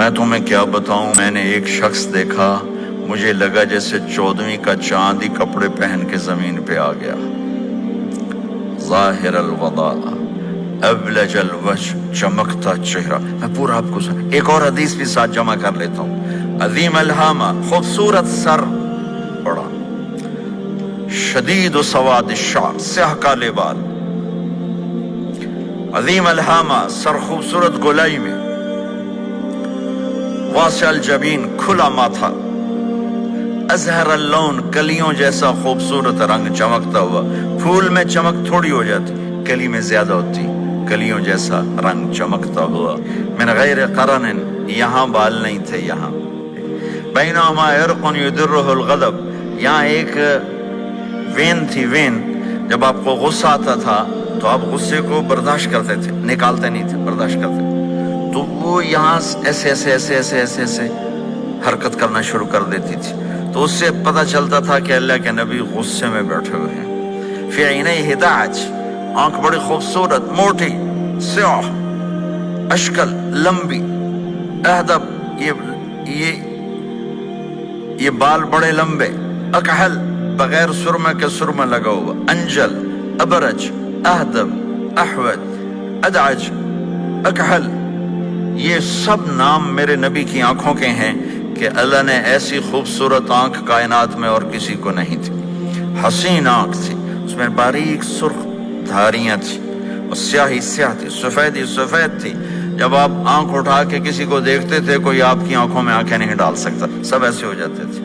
میں تمہیں کیا بتاؤں، میں نے ایک شخص دیکھا، مجھے لگا جیسے 14ویں کا چاند ہی کپڑے پہن کے زمین پہ آ گیا، ظاہر الوضاء ابلج الوجه، چمکتا چہرہ۔ میں پورا آپ کو ایک اور حدیث بھی ساتھ جمع کر لیتا ہوں۔ عظیم الہامہ، خوبصورت سر، بڑا شدید و سواد الشعر، سیاہ کالے بال، عظیم الہامہ، سر خوبصورت گولائی میں، واسع الجبین، کھلا ماتھا، ازہر اللون، کلیوں جیسا خوبصورت رنگ، چمکتا ہوا۔ پھول میں چمک تھوڑی ہو جاتی، کلی میں زیادہ ہوتی، کلیوں جیسا رنگ چمکتا ہوا۔ من غیر قرن، یہاں بال نہیں تھے، یہاں بینہما عرق یدرہ الغضب، یہاں ایک وین تھی، وین، جب آپ کو غصہ آتا تھا تو آپ غصے کو برداشت کرتے تھے، نکالتے نہیں تھے، برداشت کرتے، تو وہ یہاں ایسے ایسے ایسے ایسے ایسے ایسے حرکت کرنا شروع کر دیتی تھی، تو اس سے پتہ چلتا تھا کہ اللہ کے نبی غصے میں بیٹھے ہوئے ہیں۔ فی عینیہ ہداج، آنکھ بڑی خوبصورت، موٹی، سیاہ، اشکل، لمبی، اہدب، یہ بال بڑے لمبے، اکحل، بغیر سرمہ کے سرمہ لگا ہوا، انجل، ابرج، اہدب، احود، ادعج، اکحل، یہ سب نام میرے نبی کی آنکھوں کے ہیں کہ اللہ نے ایسی خوبصورت آنکھ کائنات میں اور کسی کو نہیں تھی۔ حسین آنکھ تھی، اس میں باریک سرخ دھاریاں تھی، اور سیاہی سیاہ تھی، سفیدی سفید تھی۔ جب آپ آنکھ اٹھا کے کسی کو دیکھتے تھے، کوئی آپ کی آنکھوں میں آنکھیں نہیں ڈال سکتا، سب ایسے ہو جاتے تھے۔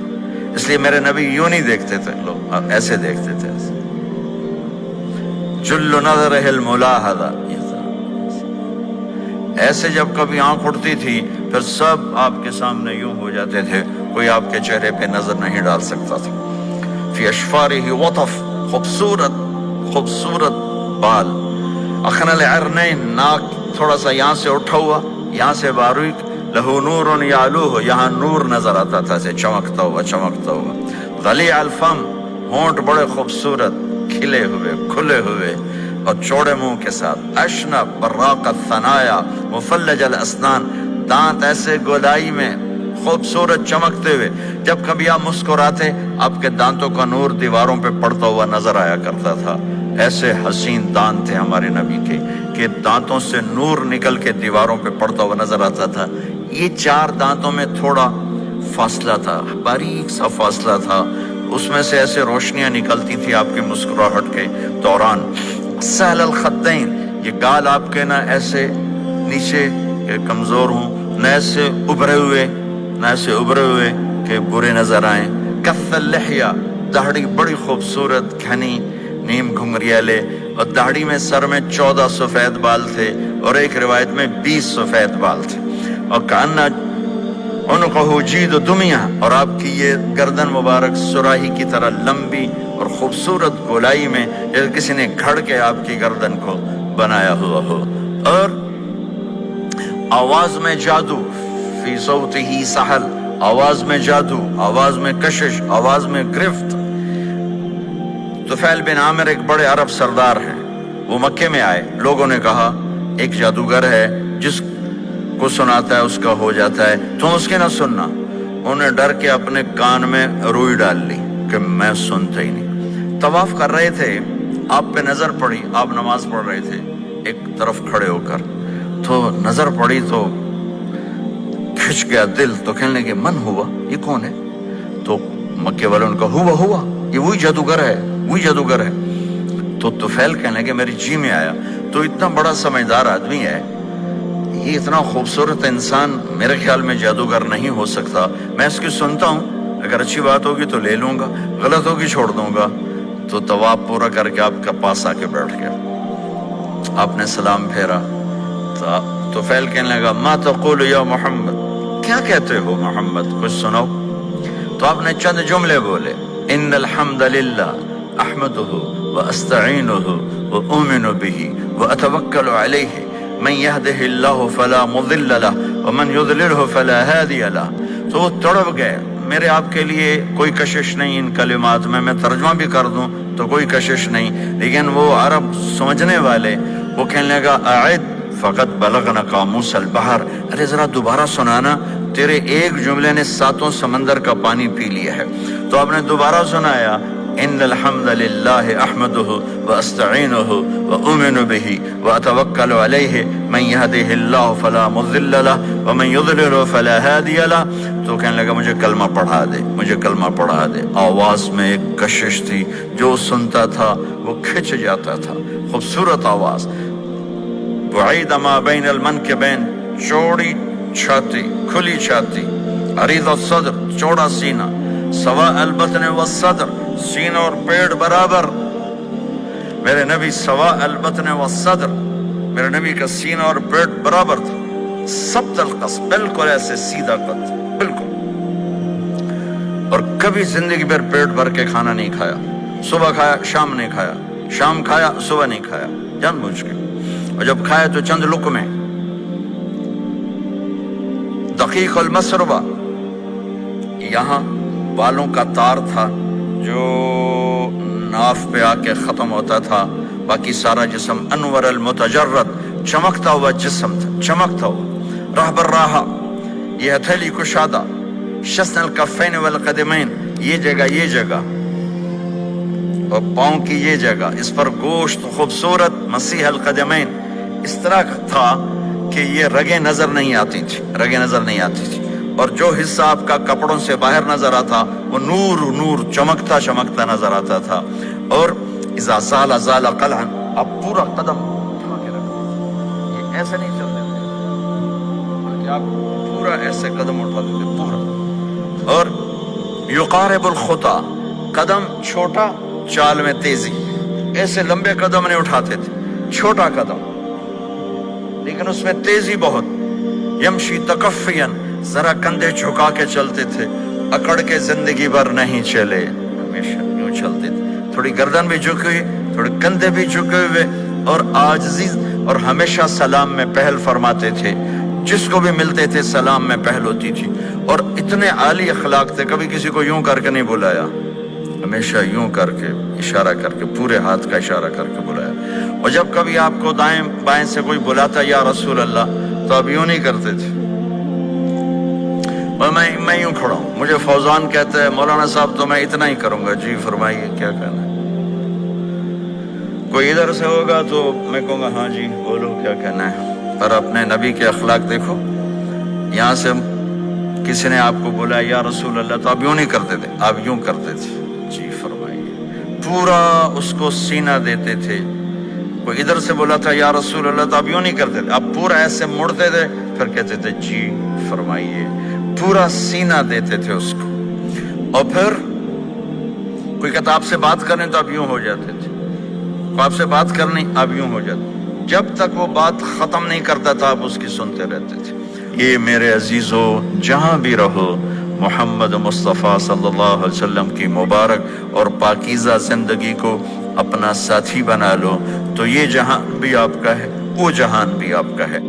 اس لیے میرے نبی یوں نہیں دیکھتے تھے، لوگ ایسے دیکھتے تھے، جل نظرہ الملاحظہ، ایسے جب کبھی آنکھ اٹھتی تھی پھر سب آپ کے سامنے یوں ہو جاتے تھے، کوئی آپ کے چہرے پہ نظر نہیں ڈال سکتا تھا۔ فی اشفارہ وطف، خوبصورت خوبصورت بال، اخن العرنین، ناک تھوڑا سا یہاں سے اٹھا ہوا، یہاں سے باریک، لہو نور یعلوہ، یہاں نور نظر آتا تھا، سے چمکتا ہوا چمکتا ہوا۔ غلیظ الفم، ہونٹ بڑے خوبصورت، کھلے ہوئے کھلے ہوئے اور چوڑے منہ کے ساتھ، اشنب براق الثنایا مفلج الاسنان، دانت ایسے گودائی میں خوبصورت چمکتے ہوئے، جب کبھی آپ مسکراتے آپ کے دانتوں کا نور دیواروں پہ پڑتا ہوا نظر آیا کرتا تھا۔ ایسے حسین دانت تھے ہمارے نبی کے کہ دانتوں سے نور نکل کے دیواروں پہ پڑتا ہوا نظر آتا تھا۔ یہ 4 دانتوں میں تھوڑا فاصلہ تھا، باریک سا فاصلہ تھا، اس میں سے ایسے روشنیاں نکلتی تھی آپ کی مسکراہٹ کے دوران۔ سہل الخدین، یہ گال آپ کے نہ ایسے نیچے کہ کمزور ہوں، نہ ایسے ابھرے ہوئے کہ برے نظر آئیں۔ کف اللحیہ، داڑھی بڑی خوبصورت گھنی، نیم گھنگریالے، اور داڑھی میں سر میں 14 سفید بال تھے، اور ایک روایت میں 20 سفید بال تھے۔ اور کأن عنقہ جید دمیہ، اور آپ کی یہ گردن مبارک سراہی کی طرح لمبی اور خوبصورت گولائی میں، جیسے کسی نے گھڑ کے آپ کی گردن کو بنایا ہوا ہو۔ اور آواز میں جادو، فی صوتہ سحل، آواز میں جادو، آواز میں کشش، آواز میں گرفت۔ طفیل بن عامر ایک بڑے عرب سردار ہیں، وہ مکے میں آئے، لوگوں نے کہا ایک جادوگر ہے جس کو سناتا ہے اس کا ہو جاتا ہے، تو اس کے نہ سننا۔ انہوں نے ڈر کے اپنے کان میں روئی ڈال لی کہ میں سنتا ہی نہیں۔ طواف کر رہے تھے، آپ پہ نظر پڑی، آپ نماز پڑھ رہے تھے ایک طرف کھڑے ہو کر، تو نظر پڑی تو کھچ گیا دل، تو کہنے لگے من ہوا، یہ کون ہے؟ تو مکے والوں نے کہا ہوا، یہ وہی جادوگر ہے۔ تو طفیل کہنے لگے میری جی میں آیا، تو اتنا بڑا سمجھدار آدمی ہے، یہ اتنا خوبصورت انسان میرے خیال میں جادوگر نہیں ہو سکتا، میں اس کی سنتا ہوں، اگر اچھی بات ہوگی تو لے لوں گا، غلط ہوگی چھوڑ دوں گا۔ تو طواف پورا کر کے آپ کے پاس آ کے بیٹھ گیا، آپ نے سلام پھیرا، تو فیل کہنے لگا ما تقول یا محمد، کیا کہتے ہو محمد، کچھ سناؤ۔ تو آپ نے چند جملے بولے، ان الحمد للہ احمدہ واستعینہ واؤمن بہ واتوکل علیہ من یہدہ اللہ فلا مضل لہ ومن یضللہ فلا ہادی لہ۔ تو وہ تڑپ گئے، میرے آپ کے لیے کوئی کشش نہیں ان کلمات میں ترجمہ بھی کر دوں تو کوئی کشش نہیں، لیکن وہ عرب سمجھنے والے، وہ کہنے لگا اعد فقط بلغنا قاموس البحر، ارے ذرا دوبارہ سنانا، تیرے ایک جملے نے 7 سمندر کا پانی پی لیا ہے۔ تو آپ نے دوبارہ سنایا، ان الحمد للہ احمدہ واستعینہ واؤمن بہ واتوکل علیہ من یہدہ اللہ فلا مضل لہ ومن یضلل فلا ہادی لہ۔ تو کہنے لگا مجھے کلمہ پڑھا دے، مجھے کلمہ پڑھا دے۔ آواز میں ایک کشش تھی، جو سنتا تھا وہ کھچ جاتا تھا، خوبصورت آواز۔ بعید ما بین المنکبین، چوڑی چھاتی، کھلی چھاتی، عریض الصدر، چوڑا سینہ، سواء البطن والصدر، سینہ اور پیٹ برابر۔ میرے نبی سواء البطن والصدر، میرے نبی کا سینہ اور پیٹ برابر تھا، سبط القص، بالکل ایسے سیدھا قد، بالکل۔ اور کبھی زندگی بھر پیٹ بھر کے کھانا نہیں کھایا، صبح کھایا شام نہیں کھایا، شام کھایا صبح نہیں کھایا، جان بوجھ کے، اور جب کھایا تو چند لقمے۔ دقیق المسربہ، یہاں بالوں کا تار تھا جو ناف پہ آ کے ختم ہوتا تھا، باقی سارا جسم انور المتجرد، چمکتا ہوا جسم تھا، چمکتا ہوا۔ راہ بر راہا، یہ ہتھیلی کشادہ، شسن الکفین والقدمین، یہ جگہ یہ جگہ، اور پاؤں کی یہ جگہ، اس پر گوشت خوبصورت، مسیح القدمین، اس طرح تھا کہ یہ رگیں نظر نہیں آتی تھی، رگیں نظر نہیں آتی تھی، اور جو حصہ آپ کا کپڑوں سے باہر نظر آتا وہ نور نور چمکتا چمکتا نظر آتا تھا۔ اور اذا زال زال قلعا، اب پورا قدم اٹھا کے رکھو، یہ ایسے نہیں چلتے بلکہ آپ پورا ایسے قدم اٹھاتے تھے پورا۔ اور یقارب الخطا، قدم چھوٹا، چال میں تیزی، ایسے لمبے قدم نہیں اٹھاتے تھے، چھوٹا قدم لیکن اس میں تیزی بہت۔ یمشی تکفین، ذرا کندھے جھکا کے چلتے تھے، اکڑ کے زندگی بھر نہیں چلے، ہمیشہ یوں چلتے تھے، تھوڑی گردن بھی جھکی ہوئی، تھوڑے کندھے بھی جھکے ہوئے، اور عاجزی، اور ہمیشہ سلام میں پہل فرماتے تھے، جس کو بھی ملتے تھے سلام میں پہل ہوتی تھی۔ اور اتنے عالی اخلاق تھے، کبھی کسی کو یوں کر کے نہیں بلایا، ہمیشہ یوں کر کے، اشارہ کر کے، پورے ہاتھ کا اشارہ کر کے بلایا۔ اور جب کبھی آپ کو دائیں بائیں سے کوئی بلاتا یا رسول اللہ، تو آپ یوں نہیں کرتے تھے، اور میں یوں کھڑا ہوں، مجھے فوزان کہتا ہے مولانا صاحب تو میں اتنا ہی کروں گا، جی فرمائیے کیا کہنا ہے۔ کوئی ادھر سے ہوگا تو میں کہوں گا ہاں جی بولو کیا کہنا ہے۔ پر اپنے نبی کے اخلاق دیکھو، یہاں سے کسی نے آپ کو بولا یا رسول اللہ تو آپ یوں نہیں کرتے تھے، آپ یوں کرتے تھے، جی فرمائیے، پورا اس کو سینہ دیتے تھے۔ کوئی ادھر سے بولا تھا یا رسول اللہ تو آپ یوں نہیں کرتے تھے، آپ پورا ایسے مڑتے تھے، پھر کہتے تھے جی فرمائیے، پورا سینہ دیتے تھے اس کو۔ اور پھر کوئی کہتا آپ سے بات کریں تو آپ یوں ہو جاتے تھے، کوئی آپ سے بات کرنی آپ یوں ہو جاتے، جب تک وہ بات ختم نہیں کرتا تھا آپ اس کی سنتے رہتے تھے۔ یہ میرے عزیزو، جہاں بھی رہو محمد مصطفیٰ صلی اللہ علیہ وسلم کی مبارک اور پاکیزہ زندگی کو اپنا ساتھی بنا لو، تو یہ جہان بھی آپ کا ہے، وہ جہان بھی آپ کا ہے۔